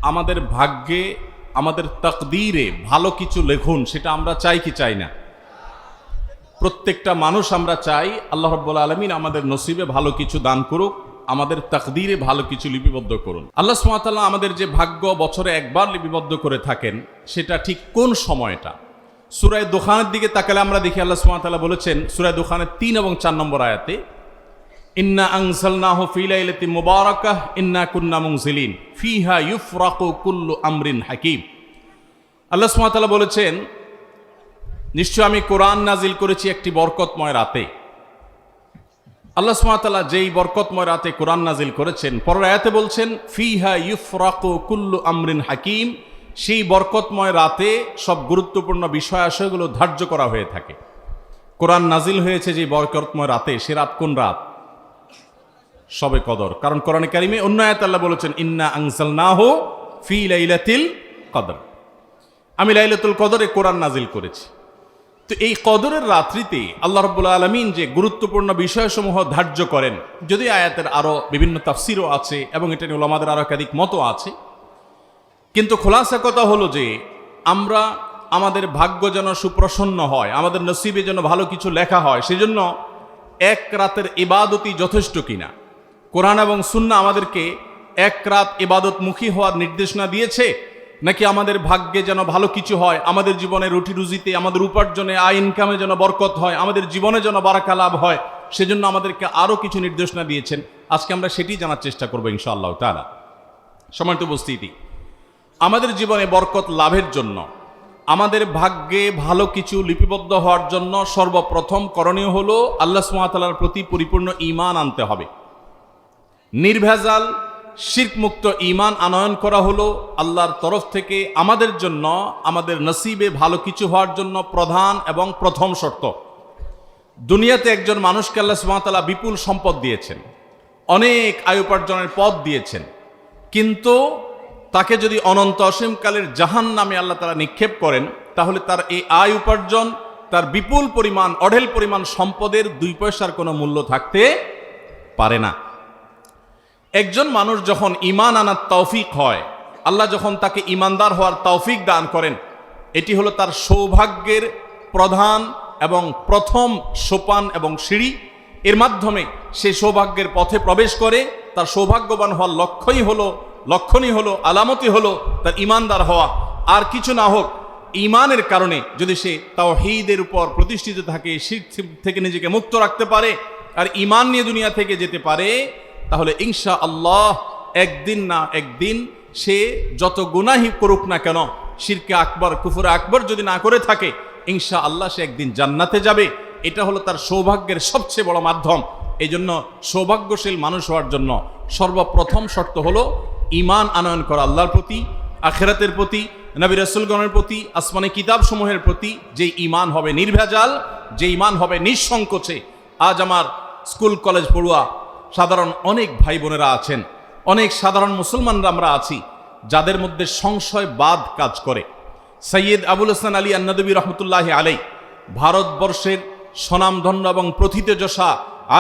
আমাদের ভাগ্যে, আমাদের তাকদীরে ভালো কিছু লেখুন, সেটা আমরা চাই কি চাই না? প্রত্যেকটা মানুষ আমরা চাই আল্লাহ রাব্বুল আলামিন আমাদের নসিবে ভালো কিছু দান করুক, আমাদের তাকদীরে ভালো কিছু লিপিবদ্ধ করুন। আল্লাহ সুবহানাহু ওয়া তাআলা আমাদের যে ভাগ্য বছরে একবার লিপিবদ্ধ করে থাকেন, সেটা ঠিক কোন সময়টা? সূরা দুখানের দিকে তাকালে আমরা দেখি আল্লাহ সুবহানাহু ওয়া তাআলা বলেছেন সূরা দুখানের 3 এবং 4 নম্বর আয়াতে, ইন্না আনজালনাহু ফি লাইলাতিন মুবারাকাহ ইন্না কুন্না মুনজিলিন ফিহা ইউফরাকু কুল্লু আমরিন হাকিম। আল্লাহ সুবহানাহু ওয়া তাআলা বলেছেন, নিশ্চয় আমি কোরআন নাজিল করেছি একটি বরকতময় রাতে। আল্লাহ সুবহানাহু ওয়া তাআলা যেই বরকতময় রাতে কোরআন নাজিল করেছেন, পরের আয়াতে বলছেন ফিহা ইউফরাকু কুল্লু আমরিন হাকিম, সেই বরকতময় রাতে সব গুরুত্বপূর্ণ বিষয় আশয়গুলো ধার্য করা হয়ে থাকে। কোরআন নাজিল হয়েছে যে বরকতময় রাতে, সে রাত কোন রাত? শবে কদর। কারণ কোরআনে কারিমে অন্য আয়াতে আল্লাহ বলেছেন ইন্না আনজালনাহু ফি লাইলাতিল কদর, আমি লাইলাতুল কদরে কোরআন নাজিল করেছি। তো এই কদরের রাত্রিতে আল্লাহ রাব্বুল আলামিন যে গুরুত্বপূর্ণ বিষয়সমূহ ধার্য করেন, যদি আয়াতের আরো বিভিন্ন তাফসিরও আছে এবং এটা নিয়ে উলামাদের আরো একাধিক মতও আছে, কিন্তু খোলাসা কথা হলো যে আমরা আমাদের ভাগ্য যেন সুপ্রসন্ন হয়, আমাদের নসিবে যেন ভালো কিছু লেখা হয়, সেজন্য এক রাতের ইবাদতই যথেষ্ট কিনা? কোরআন এবং সুন্নাহ আমাদেরকে এক রাত ইবাদতমুখী হওয়ার নির্দেশনা দিয়েছে, নাকি আমাদের ভাগ্যে যেন ভালো কিছু হয়, আমাদের জীবনে রুটি রুজিতে, আমাদের উপার্জনে, আয় ইনকামে যেন বরকত হয়, আমাদের জীবনে যেন বারাকা লাভ হয়, সেজন্য আমাদেরকে আরো কিছু নির্দেশনা দিয়েছেন? আজকে আমরা সেটি জানার চেষ্টা করবো ইনশাআল্লাহ তাআলা। সম্মানিত উপস্থিতি, আমাদের জীবনে বরকত লাভের জন্য, আমাদের ভাগ্যে ভালো কিছু লিপিবদ্ধ হওয়ার জন্য সর্বপ্রথম করণীয় হলো আল্লাহ সুবহানাহু ওয়া তাআলার প্রতি পরিপূর্ণ ঈমান আনতে হবে। নির্ভেজাল শিরক মুক্ত ঈমান আনয়ন করা হলো আল্লাহর তরফ থেকে আমাদের জন্য, আমাদের নসিবে ভালো কিছু হওয়ার জন্য প্রধান এবং প্রথম শর্ত। দুনিয়াতে একজন মানুষকে আল্লাহ সুবহানাহু ওয়া তাআলা বিপুল সম্পদ দিয়েছেন, অনেক আয় উপার্জনের পথ দিয়েছেন, কিন্তু তাকে যদি অনন্ত অসীমকালের জাহান্নামে আল্লাহ তাআলা নিক্ষেপ করেন, তাহলে তার এই আয় উপার্জন, তার বিপুল পরিমাণ, অঢেল পরিমাণ সম্পদের 2 পয়সার কোনো মূল্য থাকতে পারে না। একজন মানুষ যখন ঈমান আনার তৌফিক হয়, আল্লাহ যখন তাকে ঈমানদার হওয়ার তৌফিক দান করেন, এটি হলো তার সৌভাগ্যের প্রধান এবং প্রথম সোপান এবং সিঁড়ি। এর মাধ্যমে সে সৌভাগ্যের পথে প্রবেশ করে। তার সৌভাগ্যবান হওয়ার লক্ষণই হলো, আলামতি হলো তার ঈমানদার হওয়া। আর কিছু না হোক, ঈমানের কারণে যদি সে তাওহীদের উপর প্রতিষ্ঠিত থাকে, শিরক থেকে নিজেকে মুক্ত রাখতে পারে, আর ঈমান নিয়ে দুনিয়া থেকে যেতে পারে, তাহলে ইনশাআল্লাহ একদিন না একদিন সে যত গুনাহি করুক না কেন, শিরকে আকবর, কুফরে আকবর যদি না করে থাকে, ইনশাআল্লাহ সে একদিন জান্নাতে যাবে। এটা হলো তার সৌভাগ্যের সবচেয়ে বড় মাধ্যম। এই জন্য সৌভাগ্যশীল মানুষ হওয়ার জন্য সর্বপ্রথম শর্ত হলো ঈমান আনয়ন করা আল্লাহর প্রতি, আখিরাতের প্রতি, নবী রাসূলগণের প্রতি, আসমানি কিতাবসমূহের প্রতি। যে ঈমান হবে নির্ভেজাল, যে ঈমান হবে নিঃসংকোচে। আজ আমার স্কুল কলেজ পড়ুয়া সাধারণ অনেক ভাই বোনেরা আছেন, অনেক সাধারণ মুসলমানরা আমরা আছি, যাদের মধ্যে সংশয়বাদ কাজ করে। সৈয়দ আবুল হাসান আলী আন-নদভী রহমতুল্লাহি আলাইহি ভারতবর্ষের স্বনামধন্য এবং প্রথিতযশা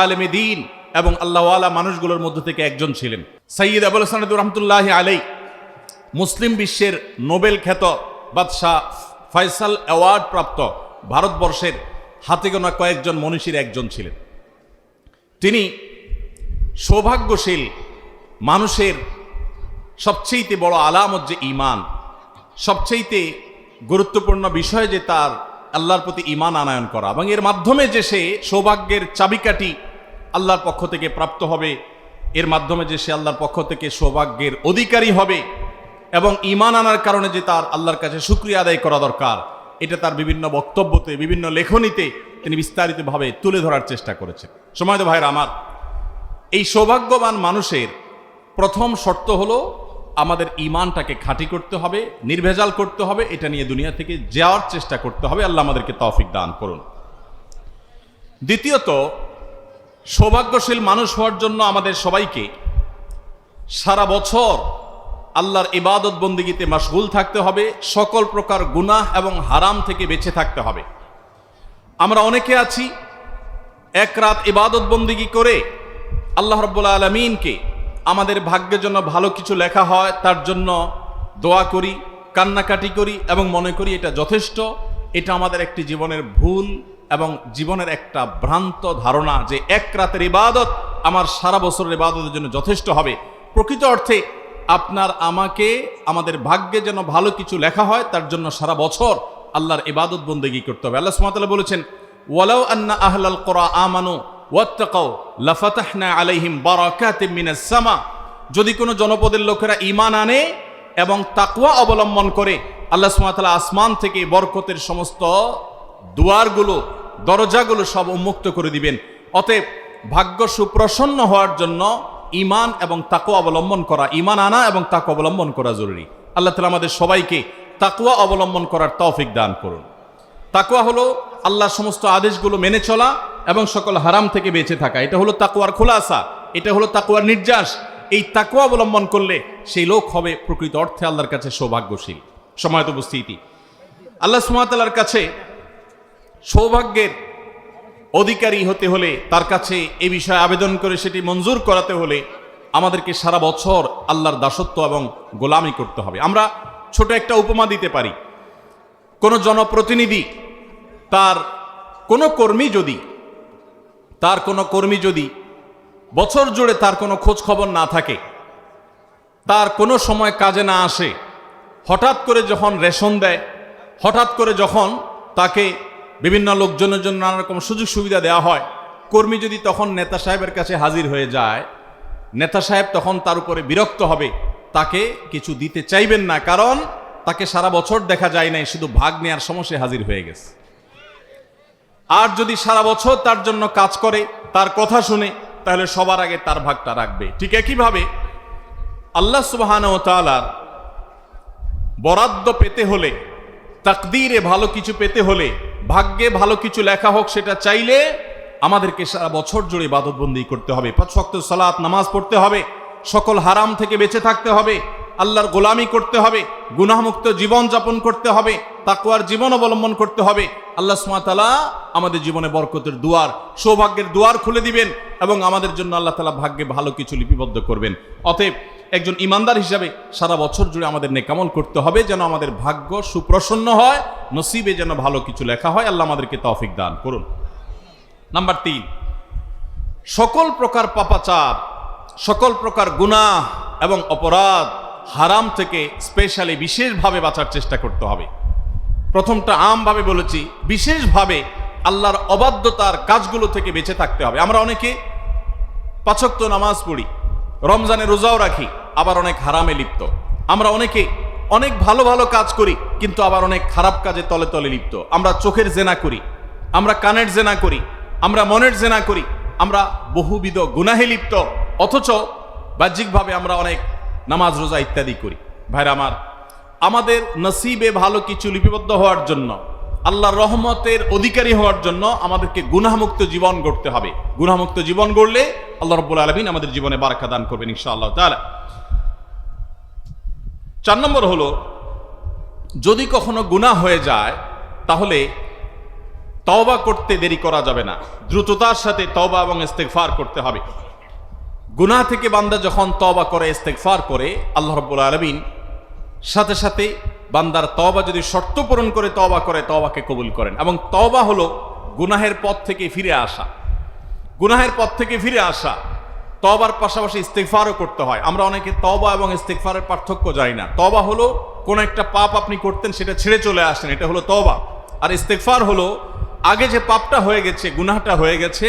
আলেমে দ্বীন এবং আল্লাহওয়ালা মানুষগুলোর মধ্য থেকে একজন ছিলেন। সৈয়দ আবুল হাসান রহমতুল্লাহি আলাইহি মুসলিম বিশ্বের নোবেল খ্যাত বাদশাহ ফয়সাল অ্যাওয়ার্ড প্রাপ্ত ভারতবর্ষের হাতে গোনা কয়েকজন মনীষীর একজন ছিলেন। তিনি সৌভাগ্যশীল মানুষের সবচেয়ে বড় আলামত যে ঈমান, সবচেয়ে গুরুত্বপূর্ণ বিষয় যে তার আল্লাহর প্রতি ঈমান আনয়ন করা, এবং এর মাধ্যমে যে সে সৌভাগ্যের চাবিকাঠি আল্লাহর পক্ষ থেকে প্রাপ্ত হবে, এর মাধ্যমে যে সে আল্লাহর পক্ষ থেকে সৌভাগ্যের অধিকারী হবে, এবং ঈমান আনার কারণে যে তার আল্লাহর কাছে শুকরিয়া আদায় করা দরকার, এটা তার বিভিন্ন বক্তব্যতে, বিভিন্ন লেখনীতে তিনি বিস্তারিতভাবে তুলে ধরার চেষ্টা করেছেন। সময়ত ভাইরা আমার, এই সৌভাগ্যবান মানুষের প্রথম শর্ত হলো আমাদের ঈমানটাকে খাঁটি করতে হবে, নির্ভেজাল করতে হবে। এটা নিয়ে দুনিয়া থেকে যাওয়ার চেষ্টা করতে হবে। আল্লাহ আমাদেরকে তৌফিক দান করুন। দ্বিতীয়ত, সৌভাগ্যশীল মানুষ হওয়ার জন্য আমাদের সবাইকে সারা বছর আল্লাহর ইবাদত বন্দেগীতে মাশগুল থাকতে হবে, সকল প্রকার গুনাহ এবং হারাম থেকে বেঁচে থাকতে হবে। আমরা অনেকে আছি এক রাত ইবাদত বন্দেগী করে আল্লাহ রাব্বুল আলামিনকে আমাদের ভাগ্যের জন্য ভালো কিছু লেখা হয়, তার জন্য দোয়া করি, কান্নাকাটি করি এবং মনে করি এটা যথেষ্ট। এটা আমাদের একটি জীবনের ভুল এবং জীবনের একটা ভ্রান্ত ধারণা যে এক রাতের ইবাদত আমার সারা বছরের ইবাদতের জন্য যথেষ্ট হবে। প্রকৃত অর্থে আপনার আমাকে আমাদের ভাগ্যে যেন ভালো কিছু লেখা হয়, তার জন্য সারা বছর আল্লাহর ইবাদত বন্দেগী করতে হবে। আল্লাহ সুবহানাহু ওয়া তাআলা বলেছেন, ওয়ালাউ আন্না আহলাল কুরা আমানু ওয়াত্তাকাউ লাফাতাহনা আলাইহিম বারাকাতিম মিনাস সামা। যদি কোনো জনপদের লোকেরা ঈমান আনে এবং তাকওয়া অবলম্বন করে, আল্লাহ সুবহানাহু ওয়া তাআলা আসমান থেকে বরকতের সমস্ত দুয়ারগুলো, দরজাগুলো সব উন্মুক্ত করে দিবেন। অতএব ভাগ্য সুপ্রসন্ন হওয়ার জন্য ঈমান এবং তাকওয়া অবলম্বন করা, ঈমান আনা এবং তাকওয়া অবলম্বন করা জরুরি। আল্লাহ তাআলা আমাদের সবাইকে তাকওয়া অবলম্বন করার তৌফিক দান করুন। তাকওয়া হলো আল্লাহর সমস্ত আদেশগুলো মেনে চলা এবং সকল হারাম থেকে বেঁচে থাকা। এটা হলো তাকওয়ার খুলাসা, এটা হলো তাকওয়ার নির্যাস। এই তাকওয়া অবলম্বন করলে সেই লোক হবে প্রকৃত অর্থে আল্লাহর কাছে সৌভাগ্যশীল। সময়ত উপস্থিতি, আল্লাহ সুবহানাহু ওয়া তাআলার কাছে সৌভাগ্যের অধিকারী হতে হলে, তার কাছে এই বিষয়ে আবেদন করে সেটি মঞ্জুর করাতে হলে আমাদেরকে সারা বছর আল্লাহর দাসত্ব এবং গোলামি করতে হবে। আমরা ছোট একটা উপমা দিতে পারি। কোনো জনপ্রতিনিধি তার কোনো কর্মী যদি বছর জুড়ে তার কোনো খোঁজ খবর না থাকে, তার কোনো সময় কাজে না আসে, হঠাৎ করে যখন রেশন দেয়, হঠাৎ করে যখন তাকে বিভিন্ন লোকজনের জন্য নানা রকম সুযোগ সুবিধা দেওয়া হয়, কর্মী যদি তখন নেতা সাহেবের কাছে হাজির হয়ে যায়, নেতা সাহেব তখন তার উপরে বিরক্ত হবে, তাকে কিছু দিতে চাইবেন না, কারণ তাকে সারা বছর দেখা যায় নাই, শুধু ভাগ নেওয়ার সমস্যায় হাজির হয়ে গেছে। আর যদি সারা বছর তার জন্য কাজ করে, তার কথা শুনে, তাহলে সবার আগে তার ভাগটা রাখবে। ঠিক একইভাবে আল্লাহ সুবহানাহু ওয়া তাআলার বরাদ্দ পেতে হলে, তাকদীরে ভালো কিছু পেতে হলে, ভাগ্যে ভালো কিছু লেখা হোক সেটা চাইলে আমাদেরকে সারা বছর জুড়ে ইবাদতবন্দি করতে হবে, 5 ওয়াক্ত সালাত নামাজ পড়তে হবে, সকল হারাম থেকে বেঁচে থাকতে হবে, আল্লাহর গোলামি করতে হবে, গুনাহমুক্ত জীবন যাপন করতে হবে, তাকওয়ার জীবন অবলম্বন করতে হবে। আল্লাহ সুবহানাহু ওয়া তাআলা আমাদের জীবনে বরকতের দুয়ার, সৌভাগ্যের দুয়ার খুলে দিবেন এবং আমাদের জন্য আল্লাহ তাআলা ভাগ্যে ভালো কিছু লিপিবদ্ধ করবেন। অতএব একজন ইমানদার হিসাবে সারা বছর জুড়ে আমাদের নেকামল করতে হবে, যেন আমাদের ভাগ্য সুপ্রসন্ন হয়, নসিবে যেন ভালো কিছু লেখা হয়। আল্লাহ আমাদেরকে তৌফিক দান করুন। নাম্বার 3, সকল প্রকার পাপাচার, সকল প্রকার গুনাহ এবং অপরাধ, হারাম থেকে স্পেশালি বিশেষভাবে বাঁচার চেষ্টা করতে হবে। প্রথমটা আমভাবে বলেছি, বিশেষভাবে আল্লাহর অবাধ্যতার কাজগুলো থেকে বেঁচে থাকতে হবে। আমরা অনেকে 5 ওয়াক্ত নামাজ পড়ি, রমজানে রোজাও রাখি, আবার অনেক হারামে লিপ্ত। আমরা অনেকে অনেক ভালো ভালো কাজ করি, কিন্তু আবার অনেক খারাপ কাজে তলে তলে লিপ্ত। আমরা চোখের জেনা করি, আমরা কানের জেনা করি, আমরা মনের জেনা করি, আমরা বহুবিধ গুনাহে লিপ্ত, অথচ বাহ্যিকভাবে আমরা অনেক নামাজ রোজা ইত্যাদি করি। ভাইরা আমার, আমাদের নসিবে ভালো কিছু লিপিবদ্ধ হওয়ার জন্য, আল্লাহর রহমতের অধিকারী হওয়ার জন্য আমাদেরকে গুনাহমুক্ত জীবন গড়তে হবে। গুনাহমুক্ত জীবন গড়লে আল্লাহ রাব্বুল আলামিন আমাদের জীবনে বারাকা দান করবেন ইনশাআল্লাহ তাআলা। 4 নম্বর হলো, যদি কখনো গুনাহ হয়ে যায় তাহলে তওবা করতে দেরি করা যাবে না, দ্রুততার সাথে তওবা এবং ইস্তেগফার করতে হবে। গুনাহ থেকে বান্দা যখন তওবা করে, ইস্তেগফার করে, আল্লাহ রাব্বুল আলামিন সাথে সাথে বান্দার তওবা যদি শর্ত পূরণ করে তওবা করে, তওবাকে কবুল করেন। এবং তওবা হলো গুনাহের পথ থেকে ফিরে আসা। গুনাহের পথ থেকে ফিরে আসা, তওবার পাশাপাশি ইস্তেগফারও করতে হয়। আমরা অনেকে তওবা এবং ইস্তেগফারের পার্থক্য জানি না। তওবা হলো কোন একটা পাপ আপনি করতেন, সেটা ছেড়ে চলে আসেন, এটা হলো তওবা। আর ইস্তেগফার হলো আগে যে পাপটা হয়ে গেছে, গুনাহটা হয়ে গেছে,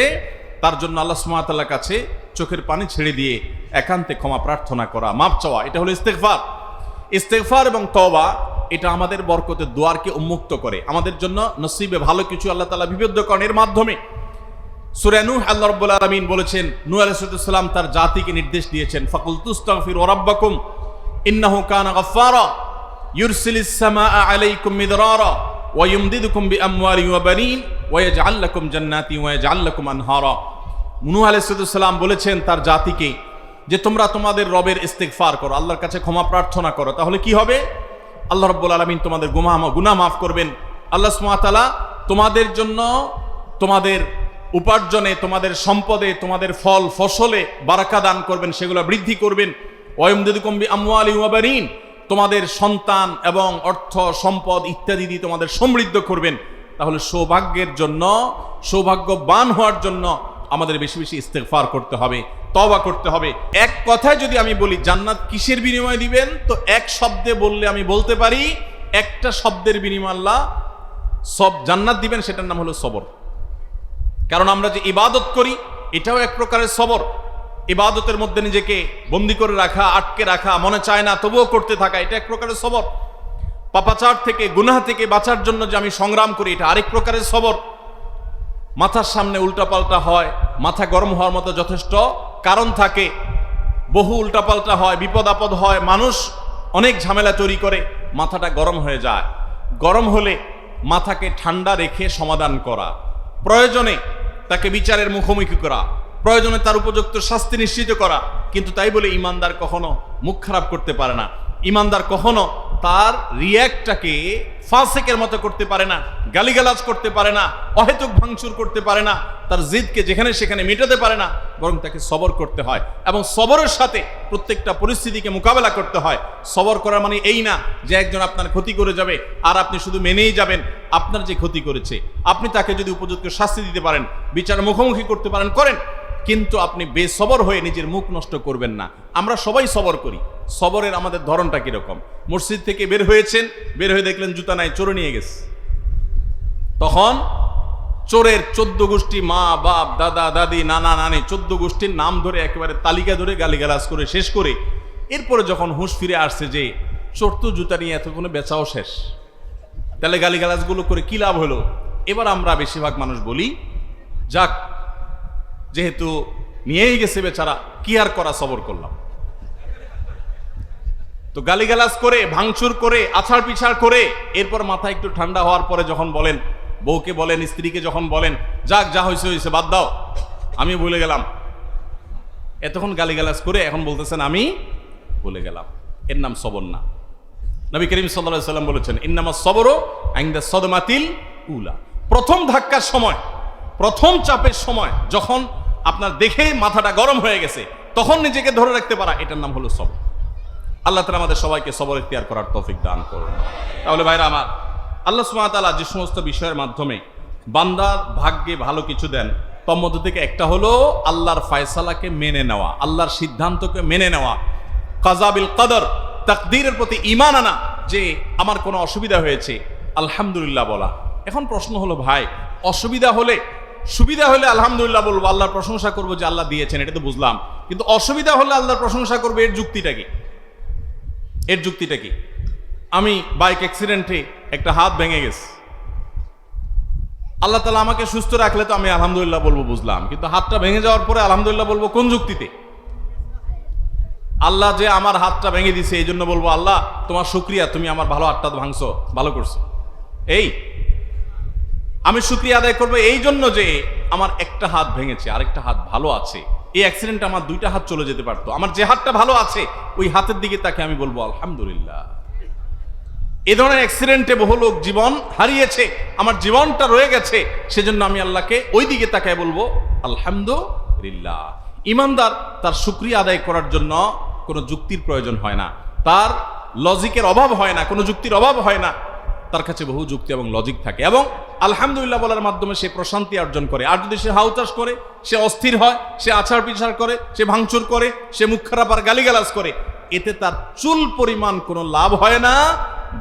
তার জন্য আল্লাহ সুবহানাহু ওয়া তাআলার কাছে চোখের পানি ছেড়ে দিয়ে একান্তে ক্ষমা প্রার্থনা করা, মাপ চাওয়া, এটা হলো ইস্তেগফার। ইস্তেগফার এবং তওবা এটা আমাদের বরকতের দুয়ারকে উন্মুক্ত করে, আমাদের জন্য নসিবে ভালো কিছু আল্লাহ তাআলা বিবদ্ধ করেন এর মাধ্যমে। সূরা নূহ আল্লাহ রাব্বুল আলামিন বলেছেন, নূহ আলাইহিস সালাম তার জাতিকে নির্দেশ দিয়েছেন, ফাকুলতুস্তাগফিরু রাব্বাকুম ইন্নাহু কানা গাফফারা ইউরসিলিস সামাআ আলাইকুম মিদরারা ওয়া ইউমদিদুকুম বিআমওয়ালিন ওয়া বানিন ওয়া ইয়াজআল লাকুম জান্নাতিন ওয়া ইয়াজআল লাকুম আনহারা। নূহ আলাইহিস সালাম বলেছেন তার জাতিকে যে তোমরা তোমাদের রবের ইস্তেগফার করো, আল্লাহর কাছে ক্ষমা প্রার্থনা করো, তাহলে কি হবে? আল্লাহ রাব্বুল আলামিন তোমাদের গুনাহ মাফ করবেন। আল্লাহ সুবহানাহু ওয়া তাআলা তোমাদের জন্য, তোমাদের উপার্জনে, তোমাদের সম্পদে, তোমাদের ফল ফসলে বারাকা দান করবেন, সেগুলো বৃদ্ধি করবেন। ওয়া ইউমদিদুকুম বিআমওয়ালিন ওয়া বানিন, তোমাদের সন্তান এবং অর্থ সম্পদ ইত্যাদি দিয়ে তোমাদের সমৃদ্ধ করবেন, তাহলে সৌভাগ্যের জন্য, সৌভাগ্যবান হওয়ার জন্য আমাদের বেশি বেশি ইস্তেগফার করতে হবে, তওবা করতে হবে। এক কথায় যদি আমি বলি জান্নাত কিসের বিনিময়ে দিবেন, তো এক শব্দে বললে আমি বলতে পারি একটা শব্দের বিনিময়ে আল্লাহ সব জান্নাত দিবেন, সেটার নাম হলো সবর। কারণ আমরা যে ইবাদত করি এটাও এক প্রকারের সবর। ইবাদতের মধ্যে নিজেকে বন্দি করে রাখা, আটকে রাখা, মনে চায় না তবুও করতে থাকা, এটা এক প্রকারের সবর। পাপাচার থেকে, গুনাহ থেকে বাঁচার জন্য যে আমি সংগ্রাম করি, এটা আরেক প্রকারের সবর। মাথার সামনে উল্টাপাল্টা হয়, মাথা গরম হওয়ার মতো যথেষ্ট কারণ থাকে, বহু উল্টাপাল্টা হয়, বিপদ আপদ হয়, মানুষ অনেক ঝামেলা তৈরি করে, মাথাটা গরম হয়ে যায়। গরম হলে মাথাকে ঠান্ডা রেখে সমাধান করা, প্রয়োজনে তাকে বিচারের মুখোমুখি করা, প্রয়োজনে তার উপযুক্ত শাস্তি নিশ্চিত করা। কিন্তু তাই বলে ইমানদার কখনো মুখ খারাপ করতে পারে না, ইমানদার কখনো তার রিয়্যাক্টটাকে ফাসিকের মতো করতে পারে না, গালিগালাজ করতে পারে না, অহেতুক ভাঙচুর করতে পারে না, তার জিদকে যেখানে সেখানে মেটাতে পারে না, বরং তাকে সবর করতে হয় এবং সবরের সাথে প্রত্যেকটা পরিস্থিতিকে মোকাবেলা করতে হয়। সবর করা মানে এই না যে একজন আপনার ক্ষতি করে যাবে আর আপনি শুধু মেনেই যাবেন। আপনার যে ক্ষতি করেছে আপনি তাকে যদি উপযুক্ত শাস্তি দিতে পারেন, বিচার মুখোমুখি করতে পারেন, করেন, কিন্তু আপনি বেসবর হয়ে নিজের মুখ নষ্ট করবেন না। আমরা সবাই সবর করি, সবরের আমাদের ধরনটা কিরকম? মসজিদ থেকে বের হয়েছেন, বের হয়ে দেখলেন জুতা নাই, চোরে নিয়ে গেছে, তখন চোরের 14 গোষ্ঠী, মা বাপ দাদা দাদি নানা নানি 14 গোষ্ঠীর নাম ধরে একেবারে তালিকা ধরে গালিগালাজ করে শেষ করে এরপরে যখন হুঁশ ফিরে আসছে যে চোর তো জুতা নিয়ে এতক্ষণে বেচাও শেষ, তাহলে গালিগালাজগুলো করে কি লাভ হলো? এবার আমরা বেশিরভাগ মানুষ বলি যাক, যেহেতু নিয়েই গেছে বেচারা, কি আর করা, সবর করলাম। তো গালিগালাজ করে, ভাঙচুর করে, আছাড় পিছাড় করে এরপর মাথা একটু ঠান্ডা হওয়ার পরে যখন বলেন, বউকে বলেন, স্ত্রীকে যখন বলেন যাক যা হয়েছে হয়েছে বাদ দাও, আমি ভুলে গেলাম, এতক্ষণ গালিগালাজ করে এখন বলতেছেন আমি ভুলে গেলাম, এর নাম সবর না। নবী করিম সাল্লাল্লাহু আলাইহি ওয়াসাল্লাম বলেছেন ইন্নামাস সবরু ইনদা সাদমাতিল উলা, প্রথম ধাক্কার সময়, প্রথম চাপের সময়, যখন আপনার দেখে মাথাটা গরম হয়ে গেছে তখন নিজেকে ধরে রাখতে পারা, এটার নাম হলো সবর। আল্লাহ তাআলা আমাদের সবাইকে সবর ইখতিয়ার করার তৌফিক দান করুন। তাহলে ভাইরা আমার, আল্লাহ সুবহানাহু ওয়া তাআলা যে সমস্ত বিষয়ের মাধ্যমে বান্দার ভাগ্যে ভালো কিছু দেন, তার মধ্যে থেকে একটা হলো আল্লাহর ফয়সালাকে মেনে নেওয়া, আল্লাহর সিদ্ধান্তকে মেনে নেওয়া, কাযা বিল কদর, তাকদীরের প্রতি ঈমান আনা, যে আমার কোনো অসুবিধা হয়েছে আলহামদুলিল্লাহ বলা। এখন প্রশ্ন হলো ভাই, অসুবিধা হলে, সুবিধা হলে আলহামদুলিল্লাহ বলবো, আল্লাহর প্রশংসা করবো যে আল্লাহ দিয়েছেন, এটা তো বুঝলাম, কিন্তু অসুবিধা হলে আল্লাহর প্রশংসা করবো, এর যুক্তিটা কি? এর যুক্তিটা কি? আমি বাইক অ্যাক্সিডেন্টে একটা হাত ভেঙে গেছে, আল্লাহ তাআলা আমাকে সুস্থ রাখলে তো আমি আলহামদুলিল্লাহ বলবো, বুঝলাম, কিন্তু হাতটা ভেঙে যাওয়ার পরে আলহামদুলিল্লাহ বলবো কোন যুক্তিতে? আল্লাহ যে আমার হাতটা ভেঙে দিছে এই জন্য বলবো আল্লাহ তোমার শুকরিয়া, তুমি আমার ভালো হাতটা ভাঙছো, ভালো করছো, এই আমি শুকরিয়া আদায় করবো এই জন্য যে আমার একটা হাত ভেঙেছে, আরেকটা হাত ভালো আছে, এই অ্যাক্সিডেন্টে আমার দুইটা হাত চলে যেতে পারতো, আমার যে হাতটা ভালো আছে ওই হাতের দিকে তাকে আমি বলবো আলহামদুলিল্লাহ। এ ধরনের অ্যাক্সিডেন্টে বহু লোক জীবন হারিয়েছে, আমার জীবনটা রয়ে গেছে, সেজন্য আমি আল্লাহকে ওই দিকে তাকায় বলবো আলহামদুলিল্লাহ। ইমানদার তার শুকরিয়া আদায় করার জন্য কোনো যুক্তির প্রয়োজন হয় না, তার লজিকের অভাব হয় না, কোনো যুক্তির অভাব হয় না, তার কাছে বহু যুক্তি এবং লজিক থাকে, এবং আলহামদুলিল্লাহ বলার মাধ্যমে সে প্রশান্তি অর্জন করে। আর যদি সে হাউতাস করে, সে অস্থির হয়, সে আছাড় পিছাড় করে, সে ভাঙচুর করে, সে মুখ খারাপ আর গালিগালাজ করে, এতে তার চুল পরিমাণ কোনো লাভ হয় না,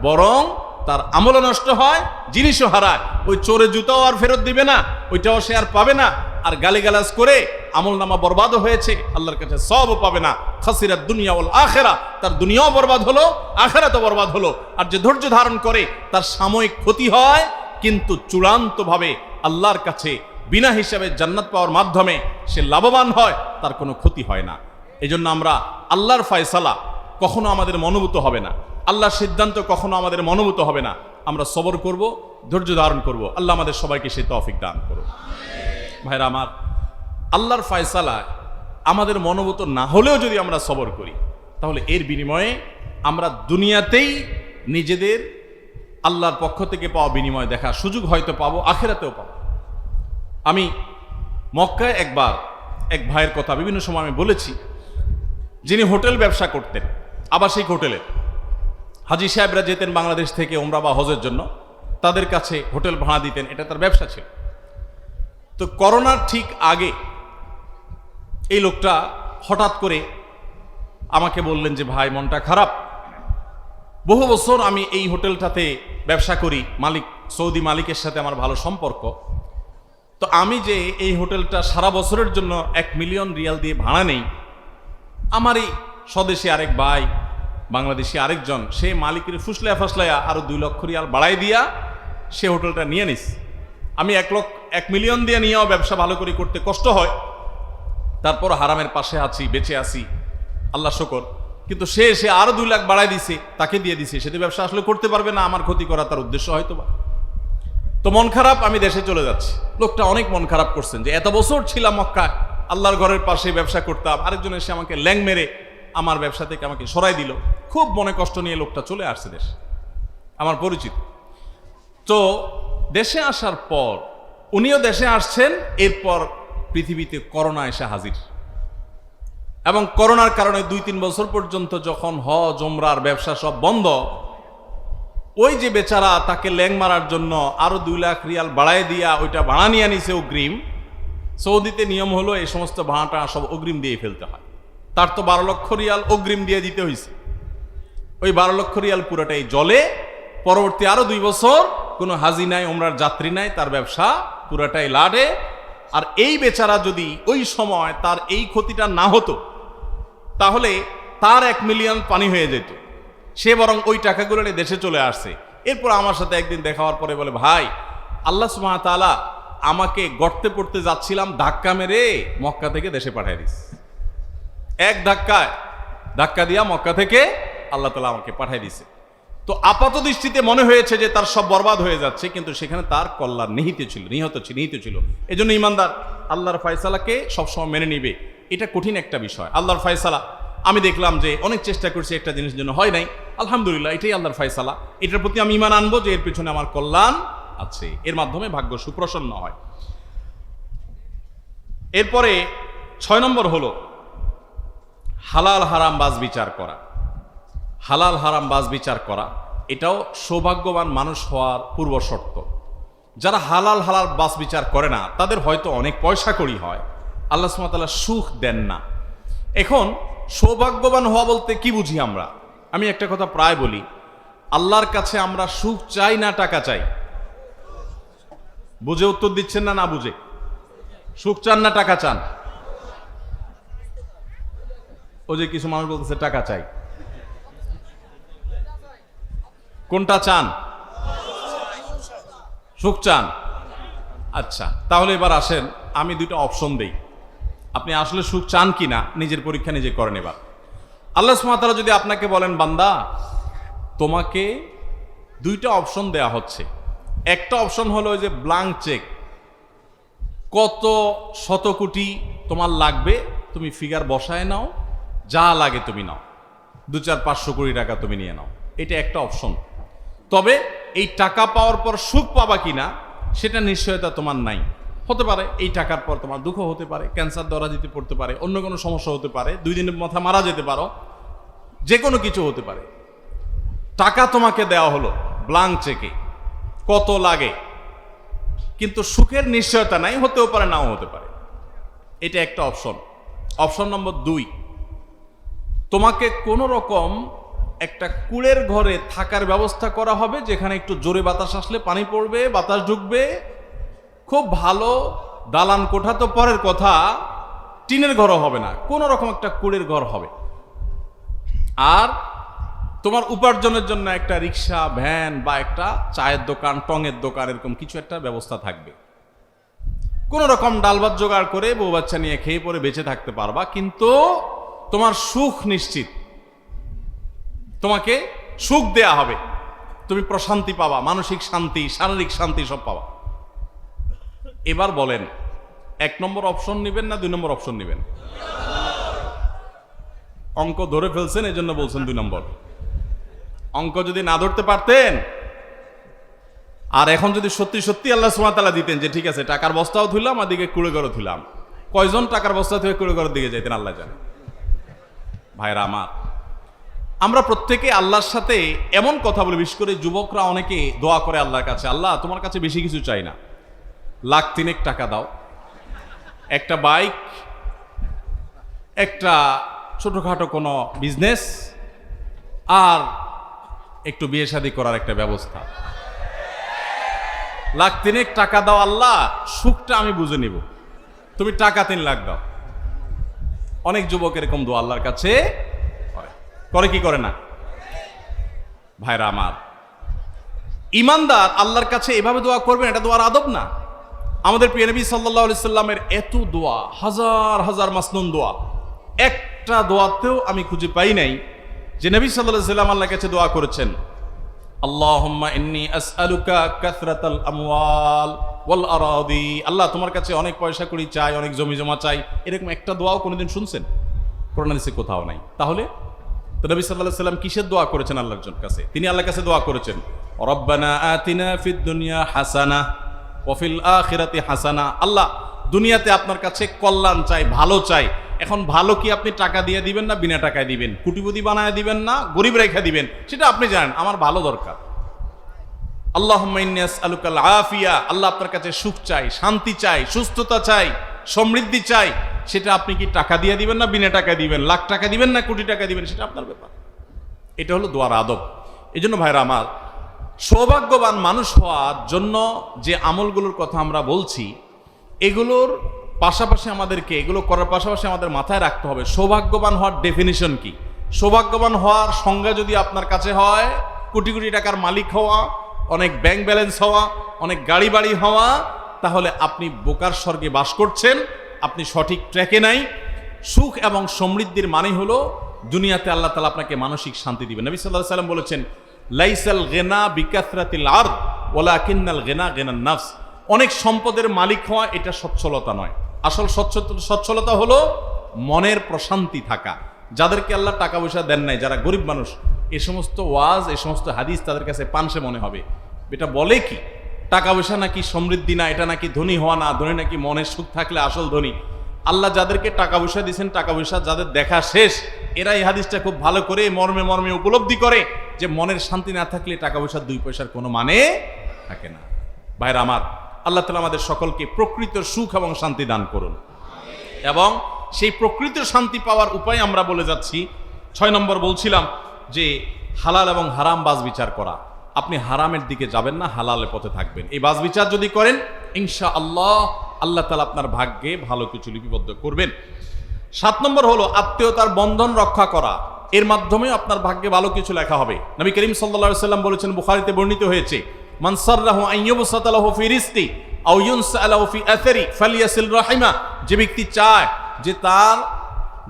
বরং তার আমলও নষ্ট হয়, জিনিসও হারায়। ওই চোরে জুতাও আর ফেরত দিবে না, ওইটাও সে আর পাবে না, আর গালিগালাজ করে আমল নামা বরবাদও হয়েছে, আল্লাহর কাছে সবও পাবে না। খাসিরাত দুনিয়া ওয়াল আখিরা, তার দুনিয়াও বরবাদ হলো, আখিরাতও বরবাদ হলো। আর যে ধৈর্য ধারণ করে তার সাময়িক ক্ষতি হয়, কিন্তু চূড়ান্তভাবে আল্লাহর কাছে বিনা হিসাবে জান্নাত পাওয়ার মাধ্যমে সে লাভবান হয়, তার কোনো ক্ষতি হয় না। এজন্য আমরা আল্লাহর ফয়সালা কখনো আমাদের মনোভূত হবে না, আল্লাহর সিদ্ধান্ত কখনো আমাদের মনোভূত হবে না। আমরা সবর করব, ধৈর্য ধারণ করব। আল্লাহ আমাদের সবাইকে সেই তৌফিক দান করুন। ভাইরা আমার, আল্লাহর ফয়সালা আমাদের মনোভূত না হলেও যদি আমরা সবর করি, তাহলে এর বিনিময়ে আমরা দুনিয়াতেই নিজেদের আল্লাহর পক্ষ থেকে পাওয়া বিনিময় দেখার সুযোগ হয়তো পাবো, আখিরাতেও পাবো। আমি মক্কায় একবার এক ভাইয়ের কথা বিভিন্ন সময় আমি বলেছি, যিনি হোটেল ব্যবসা করতেন, আবাসিক হোটেলে। হাজি সাহেবরা যেতেন বাংলাদেশ থেকে ওমরা বা হজের জন্য, তাদের কাছে হোটেল ভাড়া দিতেন, এটা তার ব্যবসা ছিল। তো করোনার ঠিক আগে এই লোকটা হঠাৎ করে আমাকে বললেন যে ভাই মনটা খারাপ, বহু বছর আমি এই হোটেলটাতে ব্যবসা করি, মালিক সৌদি মালিকের সাথে আমার ভালো সম্পর্ক, তো আমি যে এই হোটেলটা সারা বছরের জন্য 1 মিলিয়ন রিয়াল দিয়ে ভাড়া নেই, আমারই স্বদেশী আরেক ভাই বাংলাদেশি আরেকজন সে মালিকের ফুসলায়া ফাসলায়া আরো 2 লক্ষ রিয়াল বাড়াই দিয়া সে হোটেলটা নিয়ে নিস। আমি 1 মিলিয়ন দিয়ে নিয়েও ব্যবসা ভালো করে করতে কষ্ট হয়, তারপর হারামের পাশে আছি, বেঁচে আছি, আল্লাহ শুকর। কিন্তু সে আরো 2 লাখ বাড়াই দিছে, তাকে দিয়ে দিছে, সেটা ব্যবসা আসলে করতে পারবে না, আমার ক্ষতি করা তার উদ্দেশ্য হয়তো বা। তো মন খারাপ, আমি দেশে চলে যাচ্ছি। লোকটা অনেক মন খারাপ করছেন যে এত বছর ছিলাম মক্কায়, আল্লাহর ঘরের পাশে ব্যবসা করতাম, আরেকজন এসে আমাকে ল্যাং মেরে আমার ব্যবসা থেকে আমাকে সরাই দিল। খুব মনে কষ্ট নিয়ে লোকটা চলে আসছে দেশে, আমার পরিচিত। তো দেশে আসার পর উনিও দেশে আসছেন, এরপর পৃথিবীতে করোনা এসে হাজির, এবং করোনার কারণে 2-3 বছর পর্যন্ত যখন হজ ওমরার ব্যবসা সব বন্ধ, ওই যে বেচারা তাকে ল্যাং মারার জন্য আরো 2 লাখ রিয়াল বাড়ায় দিয়া ওইটা ভাড়া নিয়ে নিছে অগ্রিম। সৌদিতে নিয়ম হলো এই সমস্ত ভাড়াটা সব অগ্রিম দিয়ে ফেলতে হয়। তার তো 12 লক্ষ রিয়াল অগ্রিম দিয়ে দিতে হয়েছে। ওই 12 লক্ষ রিয়াল পুরোটাই জলে। পরবর্তী আরো 2 বছর কোনো হাজি নাই, ওমরার যাত্রী নাই, তার ব্যবসা পুরোটাই লাডে। আর এই বেচারা যদি ওই সময় তার এই ক্ষতিটা না হতো, তাহলে তার 1 মিলিয়ন পানি হয়ে যেত। সে বরং ওই টাকাগুলো নিয়ে দেশে চলে আসছে। এরপর আমার সাথে একদিন দেখা হওয়ার পরে বলে, ভাই আল্লাহ সুবহানাহু ওয়া তাআলা আমাকে গর্তে পড়তে যাচ্ছিলাম, ধাক্কা মেরে মক্কা থেকে দেশে পাঠিয়ে দিস। এক ধাক্কা দিয়া মক্কা থেকে আল্লাহ তাআলা আমাকে পাঠিয়ে দিছে। তো আপাত দৃষ্টিতে মনে হয়েছে যে তার সব বরবাদ হয়ে যাচ্ছে, কিন্তু সেখানে তার কল্যাণ নিহিত ছিল। এই জন্য ইমানদার আল্লাহর ফয়সালাকে সবসময় মেনে নিবে। এটা কঠিন একটা বিষয়, আল্লাহর ফয়সালা। আমি দেখলাম যে অনেক চেষ্টা করছি, একটা জিনিসের জন্য হয় নাই, আলহামদুলিল্লাহ এটাই আল্লাহর ফয়সালা। এটার প্রতি আমি ঈমান আনবো যে এর পিছনে আমার কল্যাণ আছে, এর মাধ্যমে ভাগ্য সুপ্রসন্ন হয়। এরপরে 6 নম্বর হলো হালাল হারাম বাজ বিচার করা। হালাল হারাম বাজ বিচার করা এটাও সৌভাগ্যবান মানুষ হওয়ার পূর্ব শর্ত। যারা হালাল বাজ বিচার করে না, তাদের হয়তো অনেক পয়সা কড়ি হয়, আল্লাহ সুবহানাহু ওয়া তাআলা সুখ দেন না। এখন সৌভাগ্যবান হওয়া বলতে কি বুঝি আমরা? আমি একটা কথা প্রায় বলি, আল্লাহর কাছে আমরা সুখ চাই না টাকা চাই? বুঝে উত্তর দিচ্ছেন না? না বুঝে? সুখ চান না টাকা চান? ও যে কিছু মানুষ বলতেছে টাকা চাই, কোনটা চান? সুখ চান? আচ্ছা, তাহলে এবার আসেন আমি 2টা অপশন দেই, আপনি আসলে সুখ চান কিনা নিজের পরীক্ষা নিজে করেন। এবার আল্লাহ সুবহানাহু ওয়া তাআলা যদি আপনাকে বলেন, বান্দা তোমাকে 2টা অপশন দেয়া হচ্ছে। একটা অপশন হলো ওই যে ব্ল্যাঙ্ক চেক, কত শত কোটি তোমার লাগবে তুমি ফিগার বসায় নাও, যা লাগে তুমি নাও, 2-4-500 কোটি টাকা তুমি নিয়ে নাও, এটা একটা অপশন। তবে এই টাকা পাওয়ার পর সুখ পাবা কিনা সেটা নিশ্চয়তা তোমার নাই। হতে পারে এই টাকার পর তোমার দুঃখ হতে পারে, ক্যান্সার ধরা দিতে পড়তে পারে, অন্য কোনো সমস্যা হতে পারে, 2 দিনের মাথা মারা যেতে পারো, যে কোনো কিছু হতে পারে। টাকা তোমাকে দেওয়া হলো ব্ল্যাঙ্ক চেকে, কত লাগে, কিন্তু সুখের নিশ্চয়তা নাই, হতেও পারে নাও হতে পারে। এটা একটা অপশন। অপশন নম্বর 2, তোমাকে কোনো রকম একটা কুড়ের ঘরে থাকার ব্যবস্থা করা হবে, যেখানে একটু জোরে বাতাস আসলে পানি পড়বে, বাতাস ঢুকবে, খুব ভালো দালান কোঠা তো পরের কথা, টিনের ঘরও হবে না, কোনো রকম একটা কুড়ের ঘর হবে। আর তোমার উপার্জনের জন্য একটা রিক্সা, ভ্যান বা একটা চায়ের দোকান, টঙের দোকান, এরকম কিছু একটা ব্যবস্থা থাকবে। কোনো রকম ডাল ভাত জোগাড় করে বউ বাচ্চা নিয়ে খেয়ে পরে বেঁচে থাকতে পারবা, কিন্তু তোমার সুখ নিশ্চিত। তোমাকে সুখ দেয়া হবে, তুমি প্রশান্তি পাবা, মানসিক শান্তি, শারীরিক শান্তি সব পাবা। এবার বলেন 1 নম্বর অপশন নেবেন না 2 নম্বর অপশন নেবেন? অঙ্ক ধরে ফেলছেন, এই জন্য বলছেন 2 নম্বর। অঙ্ক যদি না ধরতে পারতেন, আর এখন যদি সত্যি সত্যি আল্লাহ সুবহানাহু ওয়া তাআলা দিতেন যে ঠিক আছে টাকার বস্তাও ধুলাম, আর দিকে কুড়ে ঘরও ধুলাম, কয়জন টাকার বস্তা থেকে কুড়ে ঘরের দিকে যাইতেন আল্লাহ জানে। ভাইরা আমার, আমরা প্রত্যেকে আল্লাহর সাথে এমন কথা বলে, বিশেষ করে যুবকরা অনেকে দোয়া করে আল্লাহর কাছে, আল্লাহ তোমার কাছে বেশি কিছু চাই না, 1,03,000 টাকা দাও, একটা বাইক, একটা ছোটখাটো কোনো বিজনেস, আর একটু বিয়ে শাদী করার একটা ব্যবস্থা। 1,03,000 টাকা দাও আল্লাহ, সুখটা আমি বুঝে নিব, তুমি টাকা 3 লাখ দাও। অনেক যুবক এরকম দোয়া আল্লাহর কাছে করে কি করে না? ভাইরা আমার, ইমানদার আল্লাহর কাছে এভাবে দোয়া করবেন, এটা দোয়ার আদব না। আমাদের প্রিয় নবী সাল্লাল্লাহু আলাইহি সাল্লামের এত দোয়া, হাজার হাজার মাসনুন দোয়া, একটা দোয়াতেও আমি খুঁজে পাই নাই যে নবী সাল্লাল্লাহু আলাইহি সাল্লাম আল্লাহর কাছে দোয়া করেছেন আল্লাহুম্মা ইন্নী আসআলুকা কাসরাতাল আমওয়াল ওয়াল আরাদি, আল্লাহ তোমার কাছে অনেক পয়সা কড়ি চাই, অনেক জমি জমা চাই, এরকম একটা দোয়াও কোনোদিন শুনছেন? কোরআন হাদিসে কোথাও নাই। তাহলে তো নবী সাল্লাল্লাহু আলাইহি সাল্লাম কিসের দোয়া করেছেন আল্লাহর কাছে? তিনি আল্লাহর কাছে দোয়া করেছেন রব্বানা আতিনা ফিদ দুনিয়া হাসানাহ ওয়া ফিল আখিরাতি হাসানাহ, আল্লাহ দুনিয়াতে আপনার কাছে কল্যাণ চাই, ভালো চাই। এখন ভালো কি আপনি টাকা দিয়ে দিবেন না বিনা টাকায় দিবেন, কোটিপতি বানায় দিবেন না গরিব রেখা দিবেন, সেটা আপনি জানেন। আমার ভালো দরকার। আল্লাহুম্মা ইন্নী আসআলুকাল আফিয়া, আল্লাহ আপনার কাছে সুখ চাই, শান্তি চাই, সুস্থতা চাই, সমৃদ্ধি চাই। সেটা আপনি কি টাকা দিয়ে দিবেন না বিনা টাকা দিবেন, লাখ টাকা দিবেন না কোটি টাকা দিবেন, সেটা আপনার ব্যাপার। এটা হলো দোয়ার আদব। এই জন্য ভাইরা আমার, সৌভাগ্যবান মানুষ হওয়ার জন্য যে আমলগুলোর কথা আমরা বলছি, এগুলোর পাশাপাশি আমাদেরকে, এগুলো করার পাশাপাশি আমাদের মাথায় রাখতে হবে সৌভাগ্যবান হওয়ার ডেফিনিশন কি। সৌভাগ্যবান হওয়ার সংজ্ঞা যদি আপনার কাছে হয় কোটি কোটি টাকার মালিক হওয়া, অনেক ব্যাংক ব্যালেন্স হওয়া, অনেক গাড়ি বাড়ি হওয়া, তাহলে আপনি বোকার স্বর্গে বাস করছেন, আপনি সঠিক ট্র্যাকে নাই। সুখ এবং সমৃদ্ধির মানে হলো দুনিয়াতে আল্লাহ তাআলা আপনাকে মানসিক শান্তি দিবেন। নবী সাল্লাল্লাহু আলাইহি সাল্লাম বলেছেন লাইসাল গিনা বিকাসরাতিল আরদ ওয়ালাকিন্নাল গিনা গিনান নাফস, অনেক সম্পদের মালিক হওয়া এটা সচ্ছলতা নয়। আসল সচ্ছলতা হলো মনের প্রশান্তি থাকা। যাদেরকে আল্লাহ টাকা পয়সা দেন নাই, যারা গরিব মানুষ, এই সমস্ত ওয়াজ, এই সমস্ত হাদিস তাদের কাছে পানসে মনে হবে। এটা বলে কি টাকা পয়সা নাকি সমৃদ্ধি না, এটা নাকি ধনী হওয়া না, ধনী নাকি মনের সুখ থাকলে আসল ধনী। আল্লাহ যাদেরকে টাকা পয়সা দিয়েছেন, টাকা পয়সা যাদের দেখা শেষ, এরা এই হাদিসটা খুব ভালো করে মর্মে মর্মে উপলব্ধি করে যে মনের শান্তি না থাকলে টাকা পয়সার 2 পয়সার কোনো মানে থাকে না। ভাইরা আমার, আল্লাহ তাআলা আমাদের সকলকে প্রকৃত সুখ এবং শান্তি দান করুন। এবং সেই প্রকৃত শান্তি পাওয়ার উপায় আমরা বলে যাচ্ছি। 6 নম্বর বলছিলাম যে হালাল এবং হারাম বাজ বিচার করা। আপনি হারামের দিকে যাবেন না, হালালের পথে থাকবেন। এই বাজ বিচার যদি করেন, ইনশাআল্লাহ আল্লাহ তাআলা আপনার ভাগ্যে ভালো কিছু লিপিবদ্ধ করবেন। 7 নম্বর হলো আত্মীয়তার বন্ধন রক্ষা করা। এর মাধ্যমে আপনার ভাগ্যে ভালো কিছু লেখা হবে। নবী করিম সাল্লাল্লাহু আলাইহি সাল্লাম বলেছেন, বুখারীতে বর্ণিত হয়েছে, মান সাররাহু আন ইউবসাতা লাহু ফি রিজকি আও ইউনসা লাহু ফি আথরি ফালিয়াসিল রাহিমা, যে ব্যক্তি চায়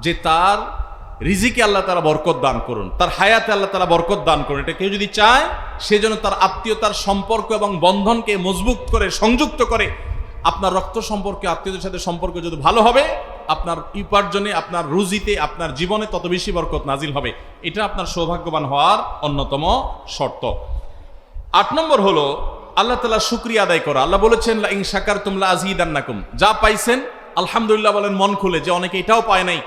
যে তার রিজিকে আল্লাহ তাআলা বরকত দান করুন, তার হায়াতে আল্লাহ তাআলা বরকত দান করুন, এটা কেউ যদি চায়, সেজন্য তার আত্মীয়তার সম্পর্ক এবং বন্ধনকে মজবুত করে, সংযুক্ত করে। আপনার রক্ত সম্পর্কে, আত্মীয়দের সাথে সম্পর্ক যদি ভালো হবে, আপনার উপার্জনে, আপনার রুজিতে, আপনার জীবনে তত বেশি বরকত নাজিল হবে। এটা আপনার সৌভাগ্যবান হওয়ার অন্যতম শর্ত। 8 নম্বর হলো আল্লাহ তাআলা শুকরিয়া আদায় করা। আল্লাহ বলেছেন লা ইন শাকারতুম লা আযীদান্নাকুম, যা পাইছেন আলহামদুলিল্লাহ বলেন মন খুলে, যে অনেকে এটাও পায় নাই,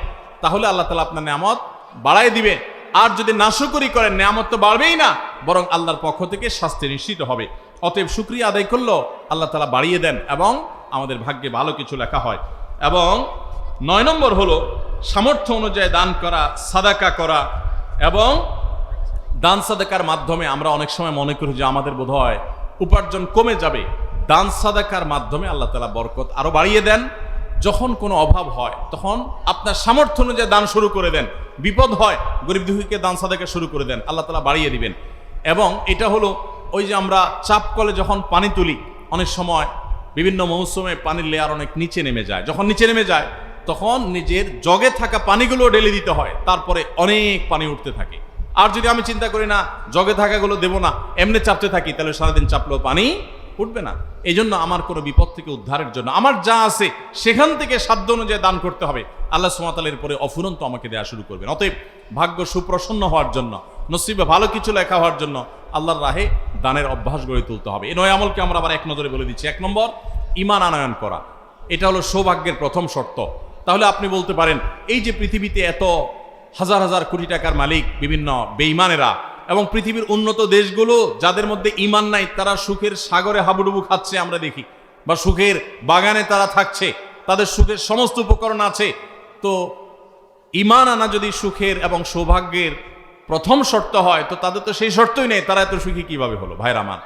তাহলে আল্লাহ তাআলা আপনার নিয়ামত বাড়ায় দিবে। আর যদি নাশুকরি করেন, নিয়ামত তো বাড়বেই না, বরং আল্লাহর পক্ষ থেকে শাস্তি নিশ্চিত হবে। অতএব শুকরিয়া আদায় করলেও আল্লাহ তাআলা বাড়িয়ে দেন এবং আমাদের ভাগ্যে ভালো কিছু লেখা হয়। এবং 9 নম্বর হলো সামর্থ্য অনুযায়ী দান করা, সাদাকা করা। এবং দান সাদাকার মাধ্যমে আমরা অনেক সময় মনে করি যে আমাদের বোধহয় উপার্জন কমে যাবে। দান সাদাকার মাধ্যমে আল্লাহ তাআলা বরকত আরো বাড়িয়ে দেন। যখন কোনো অভাব হয়, তখন আপনার সামর্থ্য অনুযায়ী দান শুরু করে দেন। বিপদ হয়, গরিব দুঃখীকে দান সাদাকা শুরু করে দেন, আল্লাহ তাআলা বাড়িয়ে দিবেন। এবং এটা হলো ওই যে আমরা চাপ কলে যখন পানি তুলি, অনেক সময় বিভিন্ন মৌসুমে পানির লেয়ার অনেক নিচে নেমে যায়। যখন নিচে নেমে যায়, তখন নিজের জগে থাকা পানিগুলো ঢেলে দিতে হয়, তারপরে অনেক পানি উঠতে থাকে। আর যদি আমি চিন্তা করি না, জগে থাকাগুলো দেবো না, এমনি চাপতে থাকি, তাহলে সারাদিন চাপলেও পানি উঠবে না। এই জন্য আমার কোনো বিপদ থেকে উদ্ধারের জন্য আমার যা আছে সেখান থেকে সাধ্য অনুযায়ী দান করতে হবে। আল্লাহ সুবহানাহু ওয়া তাআলার পরে অফুরন্ত আমাকে দেয়া শুরু করবেন। অতএব ভাগ্য সুপ্রসন্ন হওয়ার জন্য, নসিবে ভালো কিছু লেখা হওয়ার জন্য আল্লাহর রাহে দানের অভ্যাস গড়ে তুলতে হবে। এই 9 আমলকে আমরা আবার এক নজরে বলে দিচ্ছি। 1 নম্বর, ঈমান আনয়ন করা। এটা হলো সৌভাগ্যের প্রথম শর্ত। তাহলে আপনি বলতে পারেন, এই যে পৃথিবীতে এত হাজার হাজার কোটি টাকার মালিক বিভিন্ন বেঈমানেরা, এবং পৃথিবীর উন্নত দেশগুলো যাদের মধ্যে ঈমান নাই তারা সুখের সাগরে হাবুডুবু খাচ্ছে আমরা দেখি, বা সুখের বাগানে তারা থাকছে, তাদের সুখের সমস্ত উপকরণ আছে। তো ঈমান আনা যদি সুখের এবং সৌভাগ্যের প্রথম শর্ত হয়, তো তাদের তো সেই শর্তই নেই, তারা এত সুখী কিভাবে হলো? ভাইরা আমার,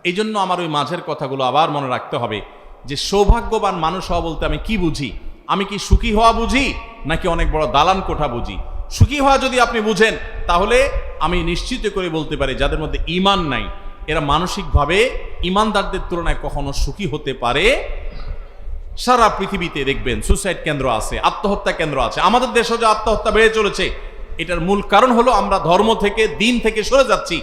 এই জন্য আমার ওই মাঝের কথাগুলো আবার মনে রাখতে হবে যে সৌভাগ্যবান মানুষ হওয়া বলতে আমি কি বুঝি? আমি কি সুখী হওয়া বুঝি, নাকি অনেক বড় দালান কোঠা বুঝি? সুখী হওয়া যদি আপনি বুঝেন, তাহলে আমি নিশ্চিত করে বলতে পারি যাদের মধ্যে ঈমান নাই এরা মানসিকভাবে ঈমানদারদের তুলনায় কখনো সুখী হতে পারে। সারা পৃথিবীতে দেখবেন সুসাইড কেন্দ্র আছে, আত্মহত্যা কেন্দ্র আছে। আমাদের দেশেও যে আত্মহত্যা বেড়ে চলেছে, এটার মূল কারণ হলো আমরা ধর্ম থেকে, দিন থেকে সরে যাচ্ছি।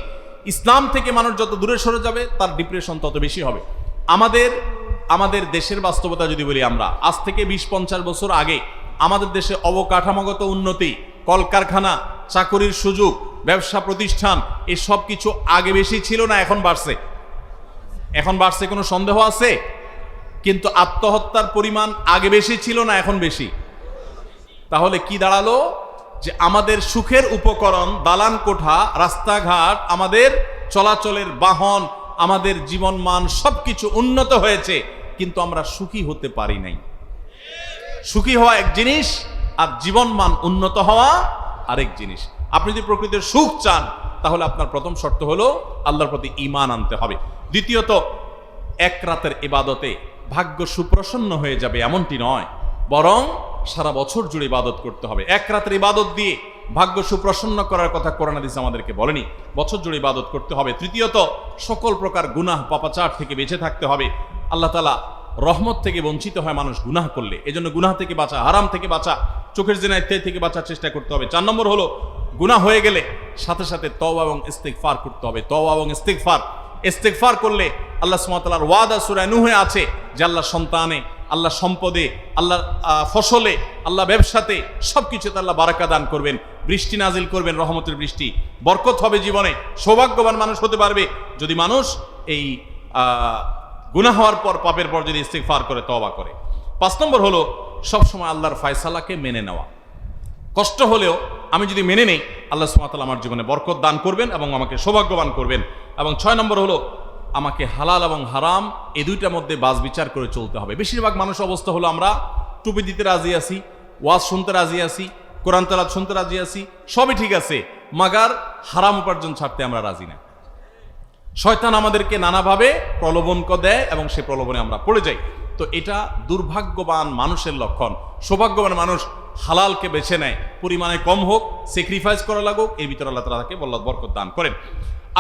ইসলাম থেকে মানুষ যত দূরে সরে যাবে তার ডিপ্রেশন তত বেশি হবে। আমাদের দেশের বাস্তবতা যদি বলি, আমরা আজ থেকে 20-50 বছর আগে আমাদের দেশে অবকাঠামোগত উন্নতি, কলকারখানা, চাকরির সুযোগ, ব্যবসা প্রতিষ্ঠান, এসব কিছু আগে বেশি ছিল না, এখন বাড়ছে। এখন বাড়ছে, কোনো সন্দেহ আছে? কিন্তু আত্মহত্যার পরিমাণ আগে বেশি ছিল না, এখন বেশি। তাহলে কি দাঁড়ালো? যে আমাদের সুখের উপকরণ, দালান কোঠা, রাস্তাঘাট, আমাদের চলাচলের বাহন, আমাদের জীবন মান সবকিছু উন্নত হয়েছে, কিন্তু আমরা সুখী হতে পারি নাই। সুখী হওয়া এক জিনিস, আর জীবন মান উন্নত হওয়া আরেক জিনিস। আপনি যদি প্রকৃতির সুখ চান, তাহলে আপনার প্রথম শর্ত হলো আল্লাহর প্রতি ঈমান আনতে হবে। দ্বিতীয়ত, এক রাতের ইবাদতে ভাগ্য সুপ্রসন্ন হয়ে যাবে এমনটি নয়, বরং সারা বছর জুড়ে ইবাদত করতে হবে। এক রাতের ইবাদত দিয়ে ভাগ্য সুপ্রসন্ন করার কথা কোরআন হাদিস আমাদেরকে বলেনি, বছর জুড়ে ইবাদত করতে হবে। তৃতীয়ত, সকল প্রকার গুনাহ পাপাচার থেকে বেঁচে থাকতে হবে। আল্লাহ তাআলা রহমত থেকে বঞ্চিত হয় মানুষ গুনাহ করলে, এজন্য গুনাহ থেকে বাঁচা, হারাম থেকে বাঁচা, চোখের জিনা ইত্যাদি থেকে বাঁচার চেষ্টা করতে হবে। 4 নম্বর হলো গুনাহ হয়ে গেলে সাথে সাথে তওবা এবং ইস্তিগফার করতে হবে। তওবা এবং ইস্তিগফার করলে আল্লাহ সুবহানাহু ওয়া তাআলার ওয়াদা সূরা নূহে আছে যে আল্লাহ সন্তানে, আল্লাহ সম্পদে, আল্লাহ ফসলে, আল্লাহ ব্যবসাতে সবকিছুতে আল্লাহ বারাকা দান করবেন, বৃষ্টি নাজিল করবেন, রহমতের বৃষ্টি, বরকত হবে জীবনে। সৌভাগ্যবান মানুষ হতে পারবে যদি মানুষ এই গুনাহ হওয়ার পর, পাপের পর যদি ইস্তিগফার করে, তওবা করে। 5 নম্বর হলো সবসময় আল্লাহর ফয়সালাকে মেনে নেওয়া। কষ্ট হলেও আমি যদি মেনে নেই, আল্লাহ সুবহানাহু ওয়া তাআলা আমার জীবনে বরকত দান করবেন এবং আমাকে সৌভাগ্যবান করবেন। এবং 6 নম্বর হলো আমাকে হালাল এবং হারাম এই দুইটার মধ্যে বাজ বিচার করে চলতে হবে। বেশিরভাগ মানুষ অবস্থা হলো আমরা টুপি দিতে রাজি আছি, ওয়াজ শুনতে রাজি আছি, কোরআন তেলাওয়াত শুনতে রাজি আছি, সবই ঠিক আছে, মাগার হারাম উপার্জন ছাড়তে আমরা রাজি না। শয়তান আমাদেরকে নানাভাবে প্রলোভন দেয় এবং সে প্রলোভনে আমরা পড়ে যাই। তো এটা দুর্ভাগ্যবান মানুষের লক্ষণ। সৌভাগ্যবান মানুষ হালালকে বেছে নেয়, পরিমাণে কম হোক, স্যাক্রিফাইস করা লাগুক, এর ভিতরে আল্লাহ তাআলা তাকে বরকত দান করেন।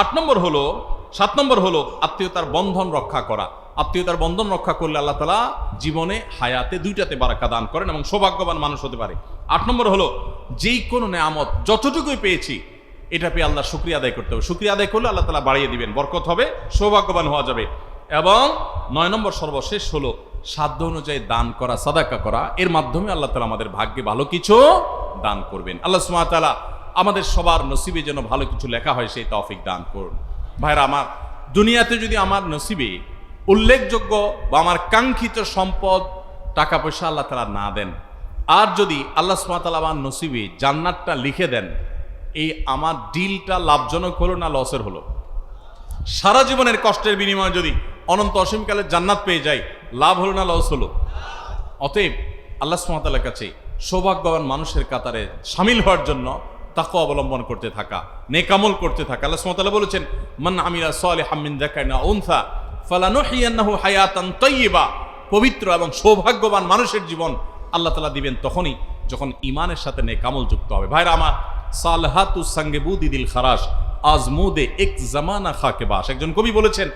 7 নম্বর হলো আত্মীয়তার বন্ধন রক্ষা করা। আত্মীয়তার বন্ধন রক্ষা করলে আল্লাহ তাআলা জীবনে, হায়াতে, দুইটাতে বারাকা দান করেন এবং সৌভাগ্যবান মানুষ হতে পারে। 8 নম্বর হলো যেই কোনো নেয়ামত যতটুকুই পেয়েছি এটা পেয়ে আল্লাহ শুকরিয়া আদায় করতে হবে। শুকরিয়া আদায় করলে আল্লাহ তাআলা বাড়িয়ে দিবেন, বরকত হবে, সৌভাগ্যবান হওয়া যাবে। এবং 9 নম্বর সর্বশেষ হলো সাধ্য অনুযায়ী দান করা, সাদাকা করা। এর মাধ্যমে আল্লাহ তাআলা আমাদের ভাগ্যে ভালো কিছু দান করবেন। আল্লাহ সুবহানাহু ওয়া তাআলা আমাদের সবার নসিবে যেন ভালো কিছু লেখা হয় সেই তৌফিক দান করুন। ভাইরা আমার, দুনিয়াতে যদি আমার নসিবে উল্লেখযোগ্য বা আমার কাঙ্ক্ষিত সম্পদ, টাকা পয়সা আল্লাহ তাআলা না দেন, আর যদি আল্লাহ সুবহানাহু ওয়া তাআলা আমার নসিবে জান্নাতটা লিখে দেন, এই আমার ডিলটা লাভজনক হলো না লসের হলো? সারা জীবনের কষ্টের বিনিময়ে যদি অনন্ত অসীমকালের জান্নাত পেয়ে যাই, লাভ হলো না লস হলো? অতএব আল্লাহ সুবহানাহু ওয়া তাআলার কাছে সৌভাগ্যবান মানুষের কাতারে শামিল হওয়ার জন্য তাকওয়া অবলম্বন করতে থাকা, নেক আমল করতে থাকা। আল্লাহ সুবহানাহু ওয়া তাআলা বলেছেন, মান আমিলা সালিহাম মিন যাকারিন আও উনসা ফালানুহইয়ান্নাহু হায়াতান তাইয়্যিবা। পবিত্র এবং সৌভাগ্যবান মানুষের জীবন আল্লাহ তাআলা দিবেন তখনই যখন ঈমানের সাথে নেক আমল যুক্ত হবে। ভাইরা আমার, সালহাতু সাঙ্গেবুদি দিল খারাস আজমুদে এক জামানা খাকে বাস। একজন কবি বলেছেন,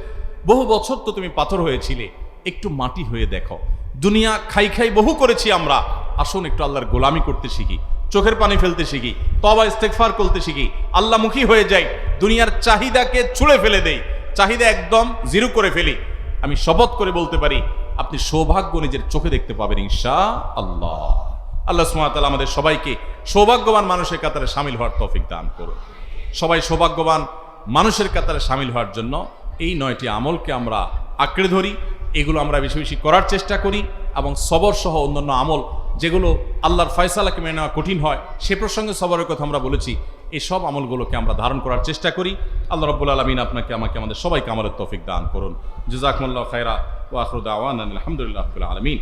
বহু বছর তো তুমি পাথর হয়েছিলে, একটু মাটি হয়ে দেখো। দুনিয়া খাই বহু করেছি আমরা, আসুন একটু আল্লাহর গোলামি করতে শিখি, চোখের পানি ফেলতে শিখি, তওবা ইস্তেগফার করতে শিখি, আল্লাহমুখী হয়ে যাই, দুনিয়ার চাহিদাকে ছুঁড়ে ফেলে দেই, চাহিদা একদম জিরো করে ফেলি। আমি শপথ করে বলতে পারি আপনি সৌভাগ্য নিজের চোখে দেখতে পাবেন ইনশাআল্লাহ। আল্লাহ সুবহানাহু ওয়া তাআলা আমাদের সবাইকে সৌভাগ্যবান মানুষের কাতারে শামিল হওয়ার তৌফিক দান করুন। সবাই সৌভাগ্যবান মানুষের কাতারে শামিল হওয়ার জন্য এই 9টি আমলকে আমরা আঁকড়ে ধরি, এগুলো আমরা বেশি বেশি করার চেষ্টা করি এবং সবর সহ অন্যান্য আমল যেগুলো আল্লাহর ফয়সালাকে মেনে নেওয়া কঠিন হয় সে প্রসঙ্গে সবরের কথা আমরা বলেছি। এই সব আমলগুলোকে আমরা ধারণ করার চেষ্টা করি। আল্লাহ রাব্বুল আলামিন আপনাকে আমাকে আমাদের সবাইকে আমলের তৌফিক দান করুন। জাযাকুমুল্লাহু খায়রা ওয়া আখিরু দাওয়ানা আলহামদুলিল্লাহি রাব্বিল আলামিন।